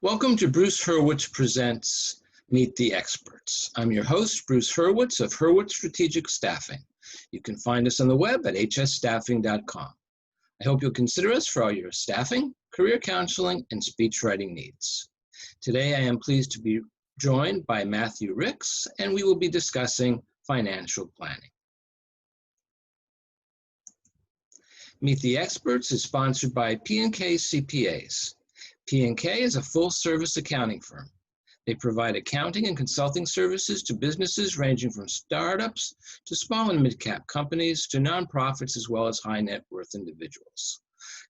Welcome to Bruce Hurwitz Presents Meet the Experts. I'm your host, Bruce Hurwitz of Hurwitz Strategic Staffing. You can find us on the web at hsstaffing.com. I hope you'll consider us for all your staffing, career counseling, and speech writing needs. Today, I am pleased to be joined by Matthew Ricks, and we will be discussing financial planning. Meet the Experts is sponsored by P&K CPAs. P&K is a full-service accounting firm. They provide accounting and consulting services to businesses ranging from startups to small and mid-cap companies to nonprofits as well as high-net-worth individuals.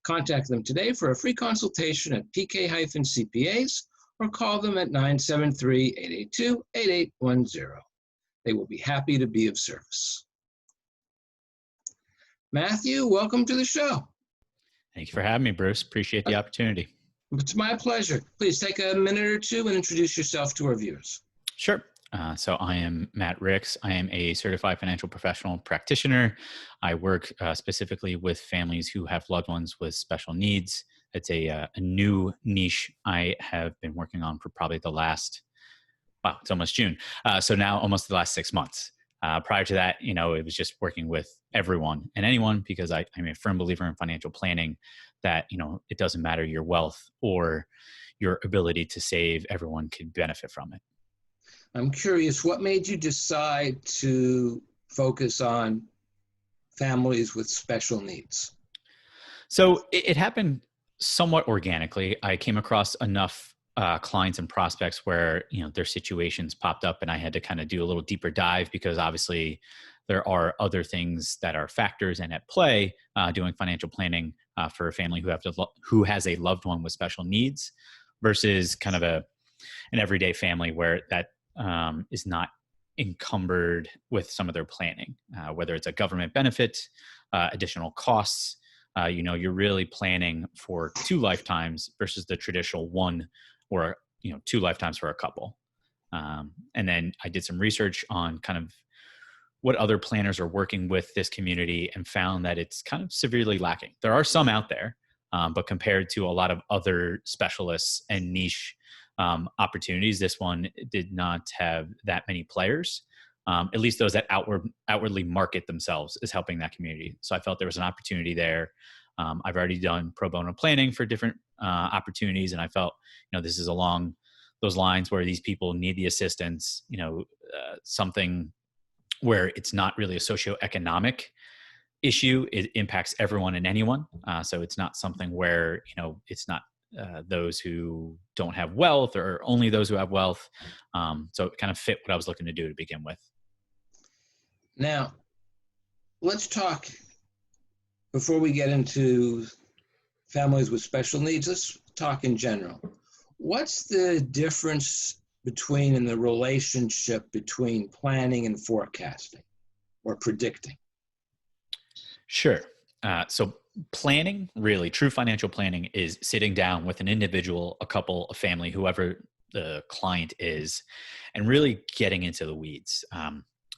Contact them today for a free consultation at pk-cpas or call them at 973-882-8810. They will be happy to be of service. Matthew, welcome to the show. Thank you for having me, Bruce. Appreciate the opportunity. It's my pleasure. Please take a minute or two and introduce yourself to our viewers. Sure. So I am Matt Ricks. I am a certified financial professional practitioner. I work specifically with families who have loved ones with special needs. It's a new niche I have been working on for probably the last, wow, it's almost June. So now almost the last 6 months. Prior to that, it was just working with everyone and anyone because I'm a firm believer in financial planning that, it doesn't matter your wealth or your ability to save, everyone could benefit from it. I'm curious, what made you decide to focus on families with special needs? So it happened somewhat organically. I came across enough clients and prospects where, their situations popped up and I had to kind of do a little deeper dive because obviously there are other things that are factors and at play doing financial planning for a family who has a loved one with special needs versus kind of an everyday family where that is not encumbered with some of their planning, whether it's a government benefit, additional costs. You're really planning for 2 lifetimes versus the traditional 1 or 2 lifetimes for a couple. And then I did some research on kind of what other planners are working with this community and found that it's kind of severely lacking. There are some out there, but compared to a lot of other specialists and niche opportunities, this one did not have that many players, at least those that outwardly market themselves as helping that community. So I felt there was an opportunity there. I've already done pro bono planning for different opportunities, and I felt, this is along those lines where these people need the assistance, something where it's not really a socioeconomic issue. It impacts everyone and anyone. So it's not something where, it's not those who don't have wealth or only those who have wealth. So it kind of fit what I was looking to do to begin with. Now, let's talk, before we get into families with special needs, let's talk in general. What's the difference in the relationship between planning and forecasting or predicting? Sure. So planning, really, true financial planning is sitting down with an individual, a couple, a family, whoever the client is, and really getting into the weeds.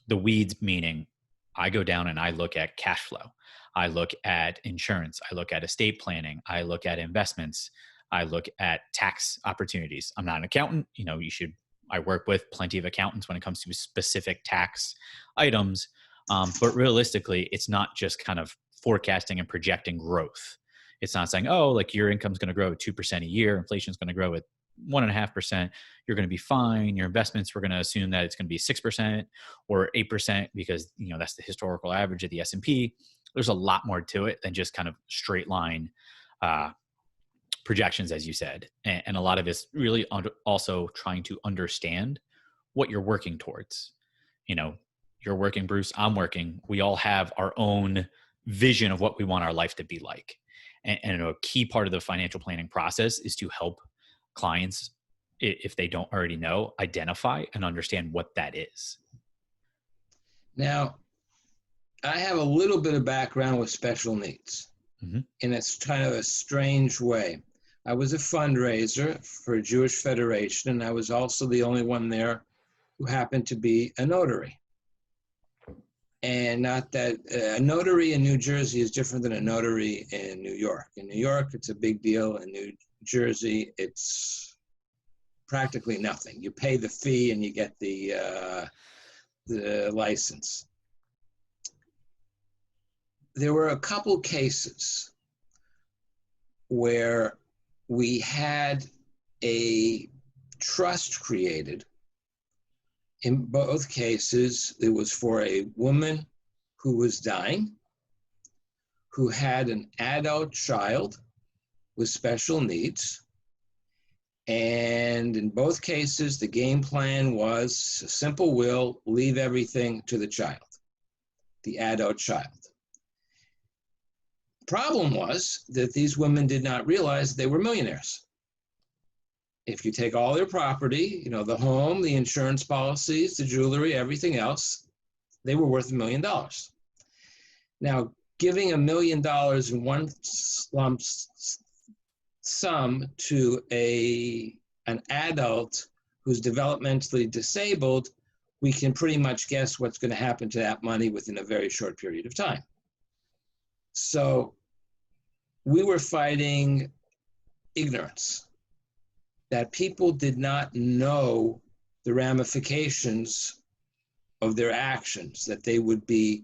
The weeds meaning I go down and I look at cash flow. I look at insurance. I look at estate planning. I look at investments. I look at tax opportunities. I'm not an accountant. I work with plenty of accountants when it comes to specific tax items. But realistically, it's not just kind of forecasting and projecting growth. It's not saying, your income's going to grow at 2% a year. Inflation's going to grow at 1.5%. You're going to be fine. Your investments, we're going to assume that it's going to be 6% or 8% because, that's the historical average of the S&P. There's a lot more to it than just kind of straight line projections, as you said. And a lot of it's really also trying to understand what you're working towards. You're working, Bruce, I'm working. We all have our own vision of what we want our life to be like. And a key part of the financial planning process is to help clients, if they don't already know, identify and understand what that is. Now, I have a little bit of background with special needs, in it's kind of a strange way. I was a fundraiser for a Jewish Federation, and I was also the only one there who happened to be a notary. And not that a notary in New Jersey is different than a notary in New York. In New York, it's a big deal. In New Jersey, it's practically nothing. You pay the fee and you get the license. There were a couple cases where we had a trust created. In both cases, it was for a woman who was dying, who had an adult child with special needs. And in both cases, the game plan was a simple will, leave everything to the child, the adult child. The problem was that these women did not realize they were millionaires. If you take all their property, the home, the insurance policies, the jewelry, everything else, they were worth $1 million. Now, giving $1 million in one lump sum to an adult who's developmentally disabled, we can pretty much guess what's going to happen to that money within a very short period of time. So we were fighting ignorance, that people did not know the ramifications of their actions, that they would be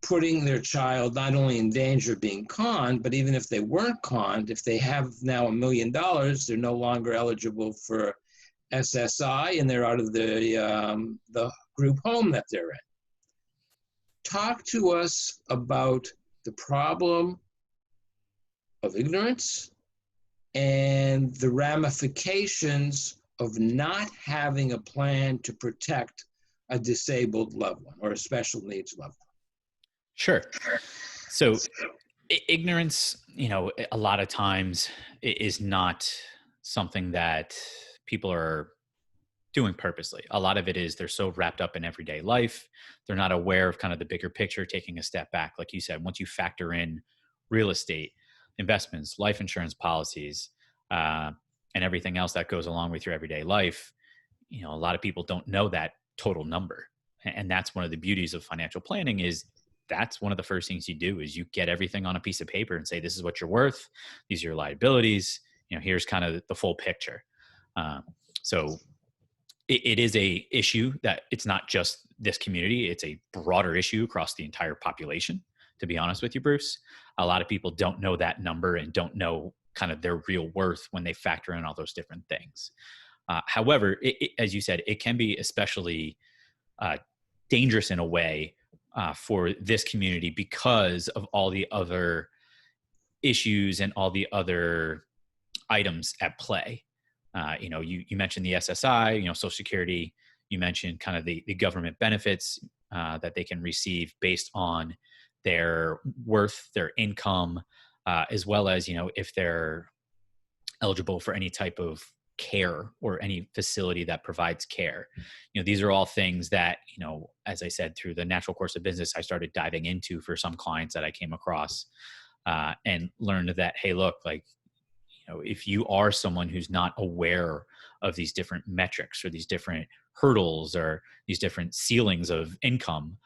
putting their child not only in danger of being conned, but even if they weren't conned, if they have now $1 million, they're no longer eligible for SSI and they're out of the group home that they're in. Talk to us about the problem of ignorance and the ramifications of not having a plan to protect a disabled loved one or a special needs loved one. Sure. So ignorance, a lot of times is not something that people are doing purposely. A lot of it is they're so wrapped up in everyday life. They're not aware of kind of the bigger picture, taking a step back. Like you said, once you factor in real estate, investments, life insurance policies, and everything else that goes along with your everyday life, a lot of people don't know that total number. And that's one of the beauties of financial planning is that's one of the first things you do is you get everything on a piece of paper and say, this is what you're worth. These are your liabilities. Here's kind of the full picture. So it is a issue that it's not just this community. It's a broader issue across the entire population, to be honest with you, Bruce. A lot of people don't know that number and don't know kind of their real worth when they factor in all those different things. However, as you said, it can be especially dangerous in a way for this community because of all the other issues and all the other items at play. You mentioned the SSI, Social Security. You mentioned kind of the government benefits that they can receive based on their worth, their income, as well as, if they're eligible for any type of care or any facility that provides care. These are all things that, as I said, through the natural course of business, I started diving into for some clients that I came across and learned that, hey, look, if you are someone who's not aware of these different metrics or these different hurdles or these different ceilings of income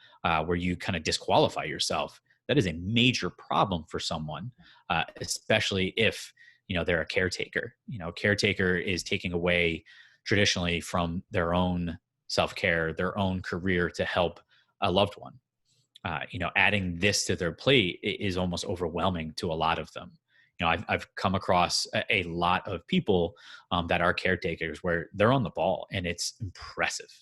where you kind of disqualify yourself, that is a major problem for someone, especially if, they're a caretaker. Caretaker is taking away traditionally from their own self-care, their own career to help a loved one. Adding this to their plate is almost overwhelming to a lot of them. I've come across a lot of people that are caretakers where they're on the ball and it's impressive.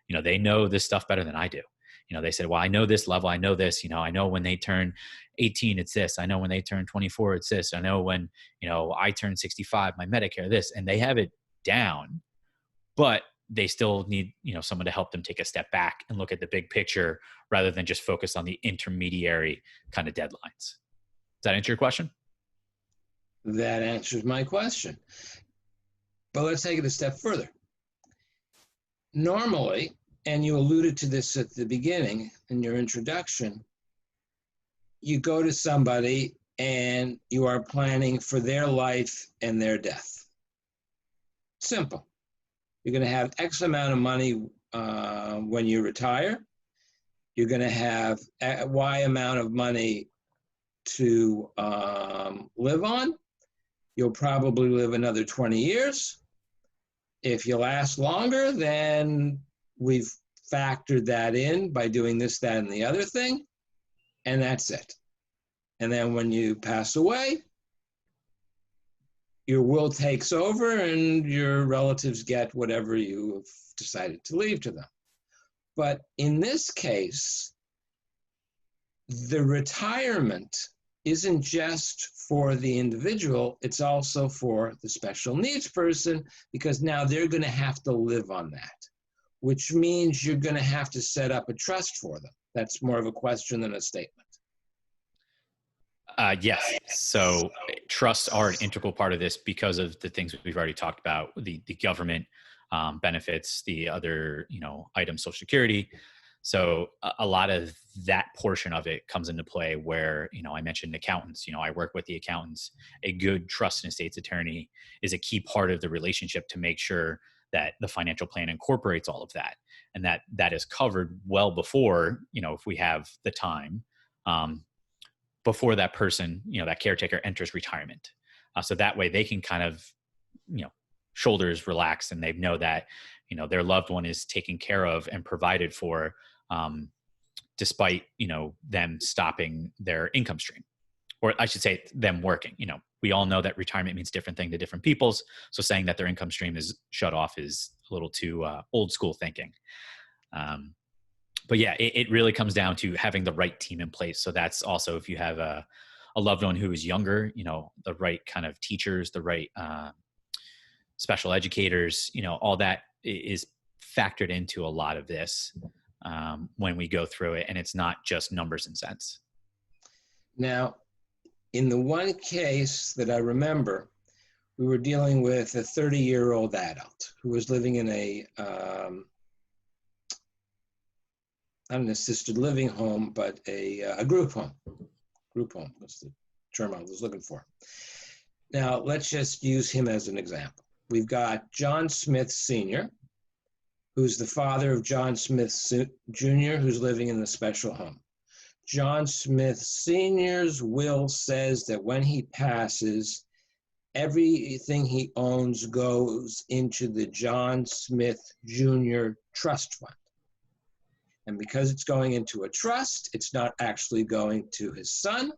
They know this stuff better than I do. They said, well, I know this level. I know this, I know when they turn 18, it's this. I know when they turn 24, it's this. I know when, I turn 65, my Medicare, this, and they have it down, but they still need, someone to help them take a step back and look at the big picture rather than just focus on the intermediary kind of deadlines. Does that answer your question? That answers my question. But let's take it a step further. Normally, and you alluded to this at the beginning in your introduction, you go to somebody and you are planning for their life and their death. Simple. You're going to have X amount of money when you retire. You're going to have Y amount of money to live on. You'll probably live another 20 years. If you last longer, then we've factored that in by doing this, that, and the other thing, and that's it. And then when you pass away, your will takes over and your relatives get whatever you have decided to leave to them. But in this case, the retirement isn't just for the individual, it's also for the special needs person, because now they're going to have to live on that, which means you're going to have to set up a trust for them. That's more of a question than a statement. Yes. So trusts are an integral part of this because of the things we've already talked about, the government benefits, the other, items, Social Security. So a lot of that portion of it comes into play where, I mentioned accountants, I work with the accountants. A good trust and estates attorney is a key part of the relationship to make sure that the financial plan incorporates all of that and that is covered well before, if we have the time, before that person, that caretaker enters retirement. So that way they can kind of, shoulders relax and they know that, their loved one is taken care of and provided for, despite, them stopping their income stream, or I should say them working. We all know that retirement means different thing to different peoples. So saying that their income stream is shut off is a little too old school thinking. But yeah, it really comes down to having the right team in place. So that's also if you have a loved one who is younger, the right kind of teachers, the right special educators, all that is factored into a lot of this when we go through it. And it's not just numbers and cents. Now, in the one case that I remember, we were dealing with a 30-year-old adult who was living in not an assisted living home, but a group home. Group home was the term I was looking for. Now, let's just use him as an example. We've got John Smith Sr., who's the father of John Smith Jr., who's living in the special home. John Smith Sr.'s will says that when he passes, everything he owns goes into the John Smith Jr. Trust Fund. And because it's going into a trust, it's not actually going to his son,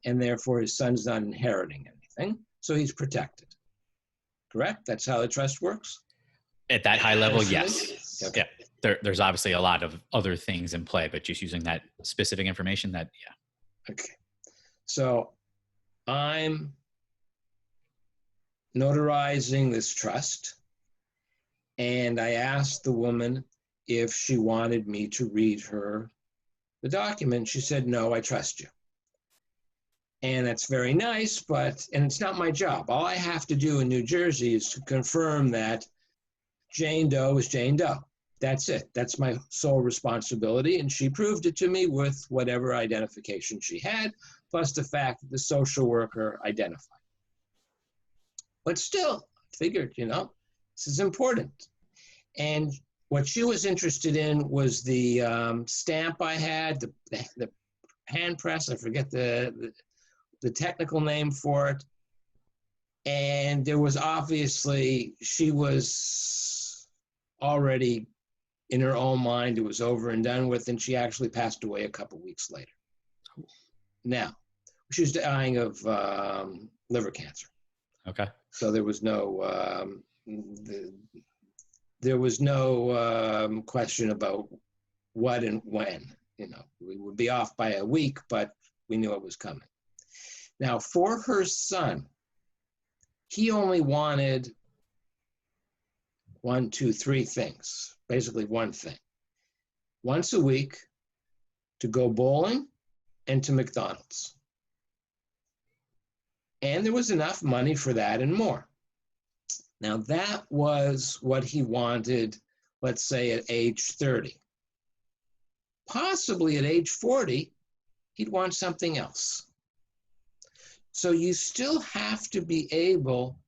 and therefore his son's not inheriting anything, so he's protected. Correct? That's how the trust works? At that high level, yes. Okay. Yeah. There's obviously a lot of other things in play, but just using that specific information, yeah. Okay. So I'm notarizing this trust, and I asked the woman if she wanted me to read her the document. She said, no, I trust you. And that's very nice, and it's not my job. All I have to do in New Jersey is to confirm that Jane Doe is Jane Doe. That's it. That's my sole responsibility. And she proved it to me with whatever identification she had, plus the fact that the social worker identified. But still, I figured, this is important. And what she was interested in was the stamp I had, the hand press. I forget the technical name for it. And there was obviously, she was already in her own mind, it was over and done with, and she actually passed away a couple weeks later. Now, she was dying of liver cancer. Okay. So there was no question about what and when. We would be off by a week, but we knew it was coming. Now, for her son, he only wanted 1, 2, 3 things, basically one thing. Once a week to go bowling and to McDonald's. And there was enough money for that and more. Now, that was what he wanted, let's say, at age 30. Possibly at age 40, he'd want something else. So you still have to be able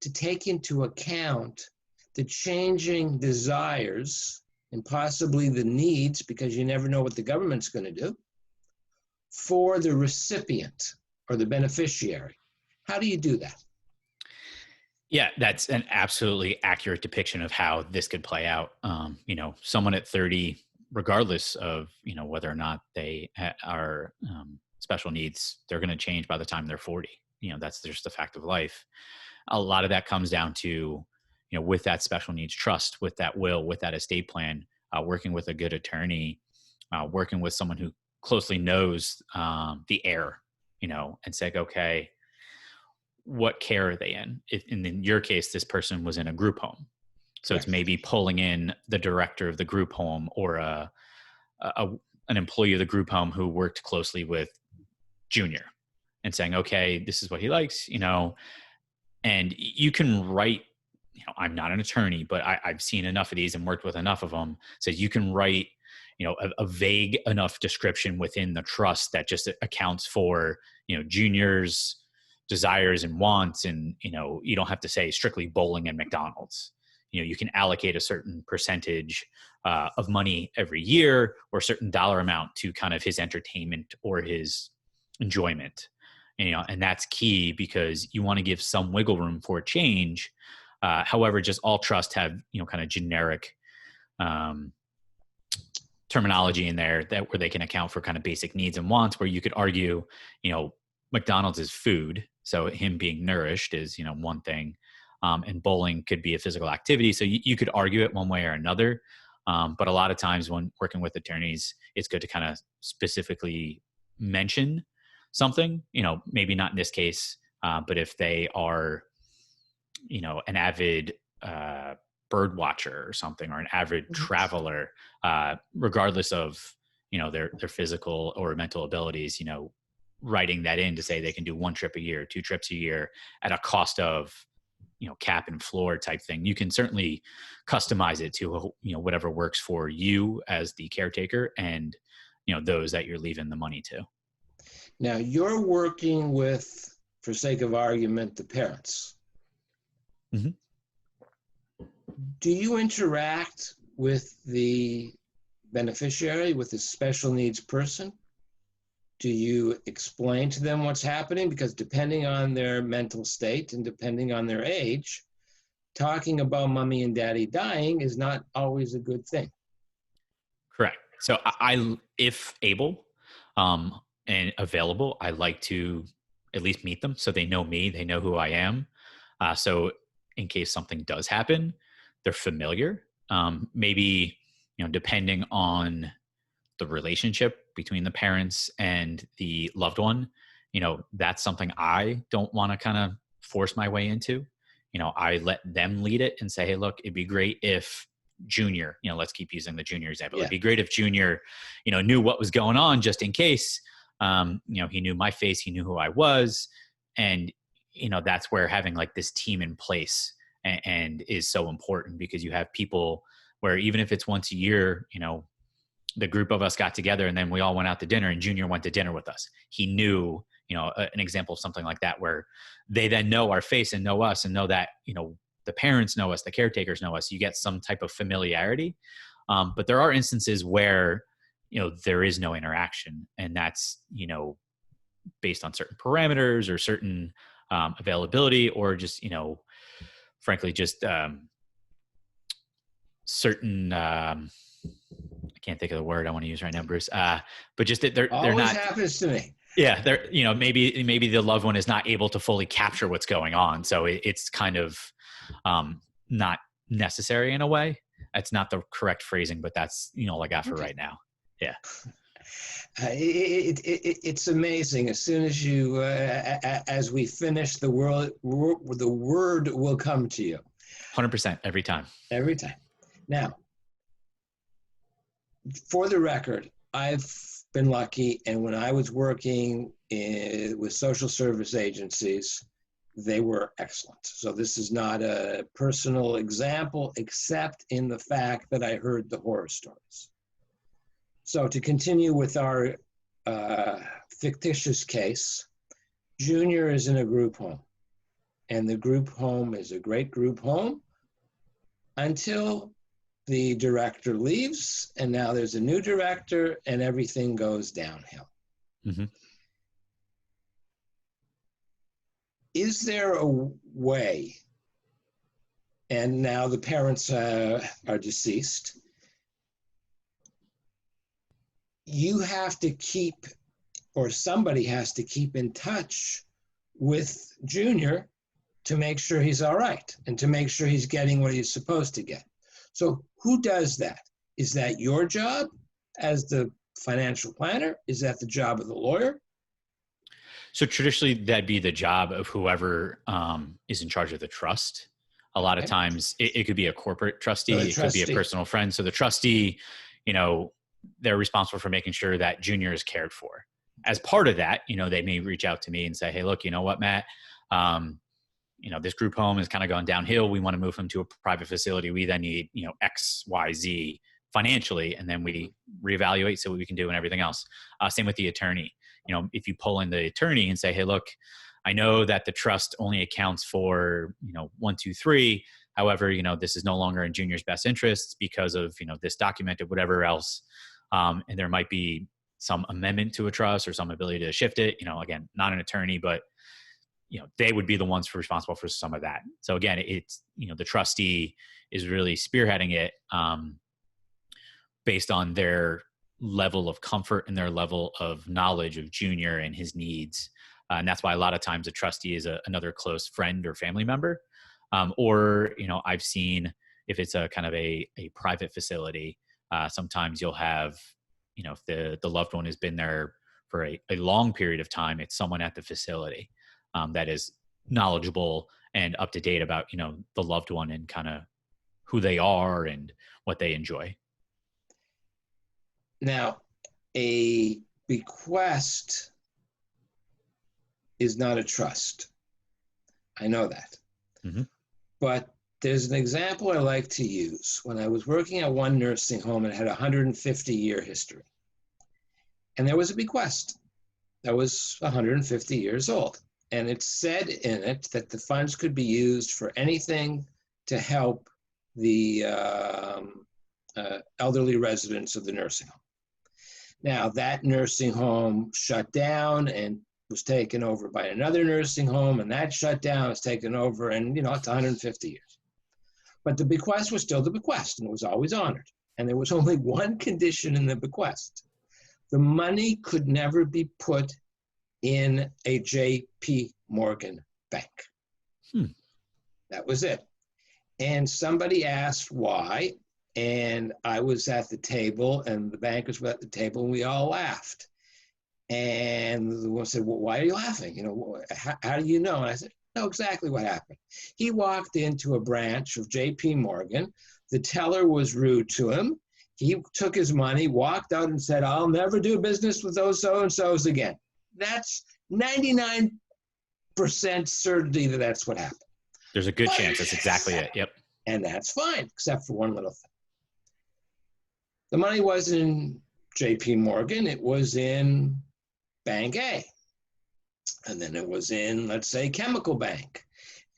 to take into account the changing desires and possibly the needs, because you never know what the government's going to do, for the recipient or the beneficiary. How do you do that? Yeah, that's an absolutely accurate depiction of how this could play out. Someone at 30, regardless of, whether or not they are special needs, they're going to change by the time they're 40. That's just the fact of life. A lot of that comes down to, with that special needs trust, with that will, with that estate plan, working with a good attorney, working with someone who closely knows the heir, and say, okay, what care are they in? And in your case, this person was in a group home. So it's Correct. maybe pulling in the director of the group home or an employee of the group home who worked closely with Junior and saying, okay, this is what he likes, and you can write, I'm not an attorney, but I've seen enough of these and worked with enough of them. So you can write, a vague enough description within the trust that just accounts for, Junior's desires and wants. And, you don't have to say strictly bowling and McDonald's. You can allocate a certain percentage of money every year or a certain dollar amount to kind of his entertainment or his enjoyment. And that's key because you want to give some wiggle room for change. However, just all trusts have, kind of generic terminology in there that where they can account for kind of basic needs and wants, where you could argue, McDonald's is food. So him being nourished is, one thing. And bowling could be a physical activity. So you could argue it one way or another. But a lot of times when working with attorneys, it's good to kind of specifically mention something, maybe not in this case, but if they are, an avid bird watcher or something, or an avid traveler, regardless of, their physical or mental abilities, writing that in to say they can do 1 trip a year, 2 trips a year at a cost of, cap and floor type thing. You can certainly customize it to, whatever works for you as the caretaker and, those that you're leaving the money to. Now, you're working with, for sake of argument, the parents. Mm-hmm. Do you interact with the beneficiary, with the special needs person? Do you explain to them what's happening? Because depending on their mental state and depending on their age, talking about mommy and daddy dying is not always a good thing. Correct. So I if able, and available, I like to at least meet them so they know me, they know who I am. So in case something does happen, they're familiar. Maybe, depending on the relationship between the parents and the loved one, that's something I don't want to kind of force my way into. I let them lead it and say, hey, look, it'd be great if Junior, let's keep using the Junior example. Yeah. It'd be great if Junior, knew what was going on just in case, he knew my face, he knew who I was. And, that's where having like this team in place and is so important, because you have people where even if it's once a year, the group of us got together and then we all went out to dinner and Junior went to dinner with us. He knew, an example of something like that, where they then know our face and know us and know that, the parents know us, the caretakers know us. You get some type of familiarity. But there are instances where, there is no interaction, and that's, based on certain parameters or certain availability, or just, frankly, just certain, I can't think of the word I want to use right now, Bruce. But just that they're Always not. Happens to me. Yeah, they're, maybe the loved one is not able to fully capture what's going on, so it's kind of not necessary in a way. That's not the correct phrasing, but that's all I got for right now. Yeah. It's amazing. As soon as you, as we finish, the word will come to you. 100% every time. Every time. Now, for the record, I've been lucky, and when I was working with social service agencies, they were excellent. So this is not a personal example, except in the fact that I heard the horror stories. So to continue with our fictitious case, Junior is in a group home, and the group home is a great group home until the director leaves, and now there's a new director, and everything goes downhill. Mm-hmm. Is there a way and now the parents are deceased, you have to keep, or somebody has to keep in touch with Junior to make sure he's all right and to make sure he's getting what he's supposed to get. So who does that? Is that your job as the financial planner? Is that the job of the lawyer? So traditionally, that'd be the job of whoever is in charge of the trust. A lot of times, it could be a corporate trustee, it could be a personal friend. So the trustee, they're responsible for making sure that Junior is cared for. As part of that, they may reach out to me and say, "Hey, look, you know what, Matt? This group home has kind of gone downhill. We want to move him to a private facility. We then need, X, Y, Z financially, and then we reevaluate, see what we can do and everything else." Same with the attorney. If you pull in the attorney and say, "Hey, look, I know that the trust only accounts for, 1, 2, 3. However, this is no longer in Junior's best interests because of, this documented, whatever else. And there might be some amendment to a trust or some ability to shift it." Again, not an attorney, but they would be the ones responsible for some of that. So again, it's, the trustee is really spearheading it based on their level of comfort and their level of knowledge of Junior and his needs. And that's why a lot of times a trustee is another close friend or family member. Or, I've seen if it's a kind of a private facility, sometimes you'll have, if the loved one has been there for a long period of time, it's someone at the facility that is knowledgeable and up to date about, the loved one and kind of who they are and what they enjoy. Now, a bequest is not a trust. I know that. Mm-hmm. But there's an example I like to use. When I was working at one nursing home, it had a 150-year history. And there was a bequest that was 150 years old. And it said in it that the funds could be used for anything to help the elderly residents of the nursing home. Now, that nursing home shut down and was taken over by another nursing home, and that shut down, was taken over, and, it's 150 years. But the bequest was still the bequest, and it was always honored. And there was only one condition in the bequest. The money could never be put in a J.P. Morgan bank. That was it. And somebody asked why, and I was at the table, and the bankers were at the table, and we all laughed. And the one said, "Well, why are you laughing? How do you know?" And I said, "I know exactly what happened. He walked into a branch of J.P. Morgan. The teller was rude to him. He took his money, walked out, and said, 'I'll never do business with those so-and-sos again.'" That's 99% certainty that that's what happened. There's a good chance that's exactly it. Yep. And that's fine, except for one little thing. The money wasn't in J.P. Morgan. It was in Bank A. And then it was in, let's say, Chemical Bank.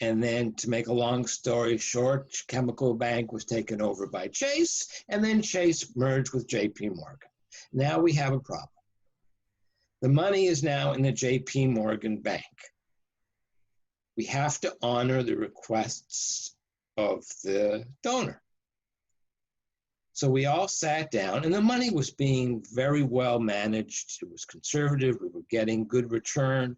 And then, to make a long story short, Chemical Bank was taken over by Chase, and then Chase merged with J.P. Morgan. Now we have a problem. The money is now in the J.P. Morgan Bank. We have to honor the requests of the donor. So we all sat down, and the money was being very well managed. It was conservative. We were getting good return.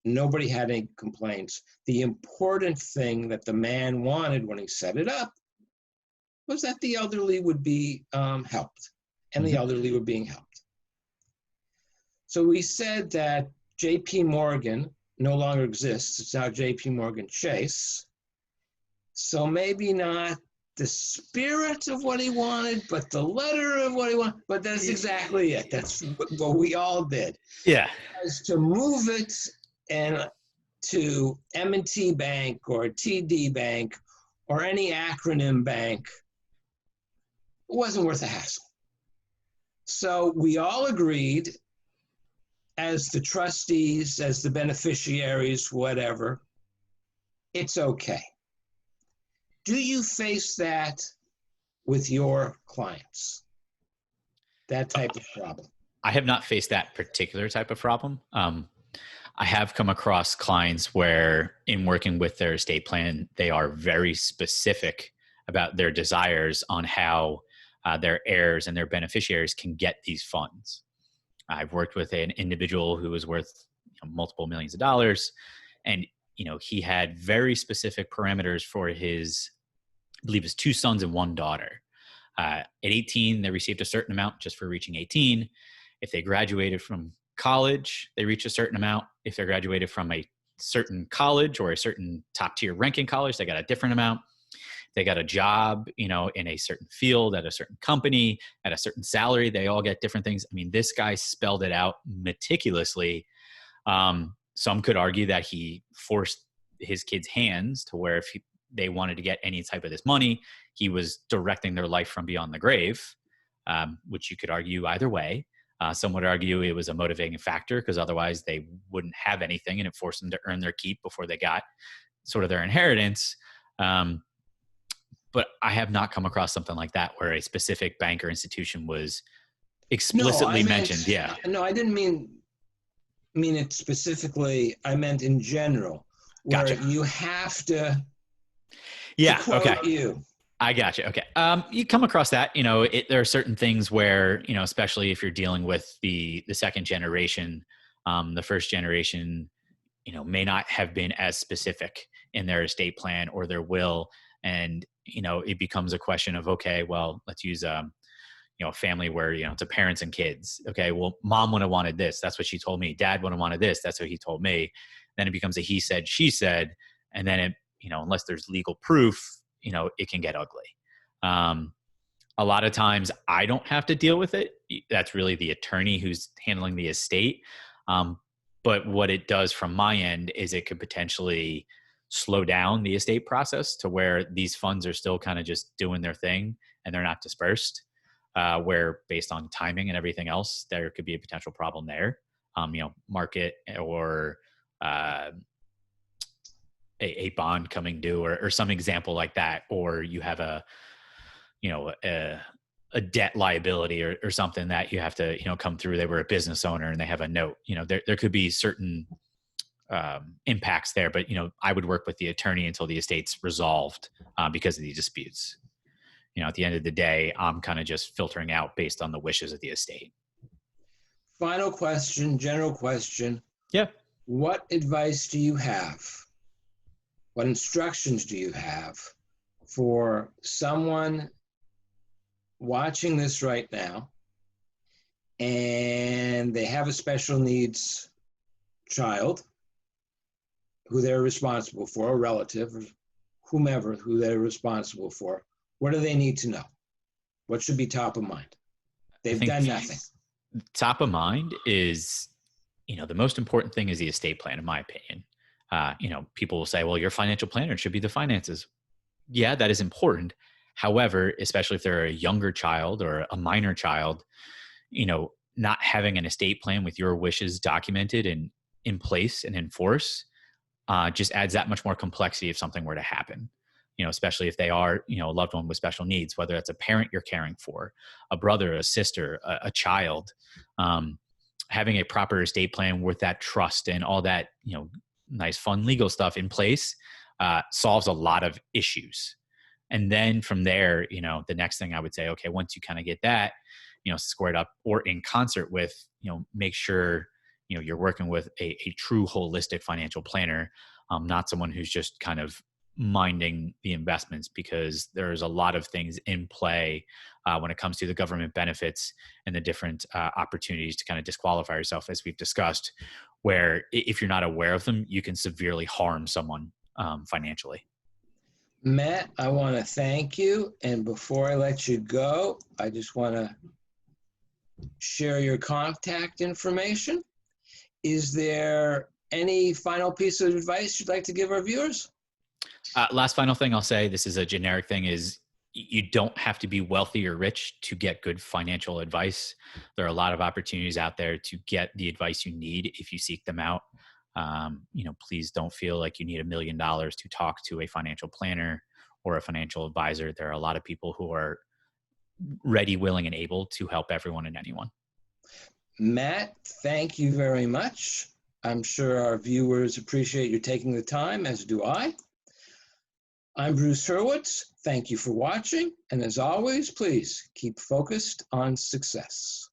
Nobody had any complaints. The important thing that the man wanted when he set it up was that the elderly would be helped, and the elderly were being helped. So we said that J.P. Morgan no longer exists. It's now J.P. Morgan Chase. So maybe not the spirit of what he wanted, but the letter of what he wanted. But that's exactly it. That's what we all did. Yeah. As to move it and to M&T Bank or TD Bank or any acronym bank, it wasn't worth the hassle. So we all agreed, as the trustees, as the beneficiaries, whatever, it's okay. Do you face that with your clients? That type of problem? I have not faced that particular type of problem. I have come across clients where in working with their estate plan, they are very specific about their desires on how their heirs and their beneficiaries can get these funds. I've worked with an individual who was worth multiple millions of dollars, and he had very specific parameters for his, I believe, his two sons and one daughter. At 18, they received a certain amount just for reaching 18. If they graduated from college, they reach a certain amount. If they graduated from a certain college or a certain top tier ranking college, they got a different amount. They got a job, in a certain field at a certain company at a certain salary. They all get different things. I mean, this guy spelled it out meticulously. Some could argue that he forced his kids' hands to where if they wanted to get any type of this money, he was directing their life from beyond the grave, which you could argue either way. Some would argue it was a motivating factor because otherwise they wouldn't have anything and it forced them to earn their keep before they got sort of their inheritance. But I have not come across something like that where a specific bank or institution was explicitly mentioned. Yeah. No, I didn't mean it specifically. I meant in general, where Gotcha. you have to. Yeah. To quote Okay. you. I got you. Okay. You come across that, there are certain things where, especially if you're dealing with the second generation, the first generation, may not have been as specific in their estate plan or their will. And, it becomes a question of, okay, well, let's use, a family where, it's a parents and kids. Okay. Well, mom would have wanted this. That's what she told me. Dad would have wanted this. That's what he told me. Then it becomes a he said, she said, and then it, unless there's legal proof, it can get ugly. A lot of times I don't have to deal with it. That's really the attorney who's handling the estate. But what it does from my end is it could potentially slow down the estate process to where these funds are still kind of just doing their thing and they're not dispersed, where based on timing and everything else, there could be a potential problem there. Market or a bond coming due or some example like that, or you have a debt liability or something that you have to, come through. They were a business owner and they have a note, there could be certain impacts there, but, I would work with the attorney until the estate's resolved because of the disputes. At the end of the day, I'm kind of just filtering out based on the wishes of the estate. Final question, general question. Yeah. What advice do you have? What instructions do you have for someone watching this right now and they have a special needs child who they're responsible for, a relative, or whomever who they're responsible for? What do they need to know? What should be top of mind? They've done nothing. Top of mind is, the most important thing is the estate plan, in my opinion. People will say, well, your financial planner should be the finances. Yeah, that is important. However, especially if they're a younger child or a minor child, not having an estate plan with your wishes documented and in place and in force just adds that much more complexity if something were to happen. Especially if they are, a loved one with special needs, whether it's a parent you're caring for, a brother, a sister, a child, having a proper estate plan with that trust and all that, nice, fun legal stuff in place solves a lot of issues. And then from there, the next thing I would say, okay, once you kind of get that, squared up or in concert with, make sure, you're working with a true holistic financial planner, not someone who's just kind of minding the investments, because there's a lot of things in play when it comes to the government benefits and the different opportunities to kind of disqualify yourself, as we've discussed, where if you're not aware of them, you can severely harm someone financially. Matt, I want to thank you. And before I let you go, I just want to share your contact information. Is there any final piece of advice you'd like to give our viewers? Last final thing I'll say, this is a generic thing, is you don't have to be wealthy or rich to get good financial advice. There are a lot of opportunities out there to get the advice you need if you seek them out. Please don't feel like you need $1 million to talk to a financial planner or a financial advisor. There are a lot of people who are ready, willing, and able to help everyone and anyone. Matt, thank you very much. I'm sure our viewers appreciate you taking the time, as do I. I'm Bruce Hurwitz. Thank you for watching. And as always, please keep focused on success.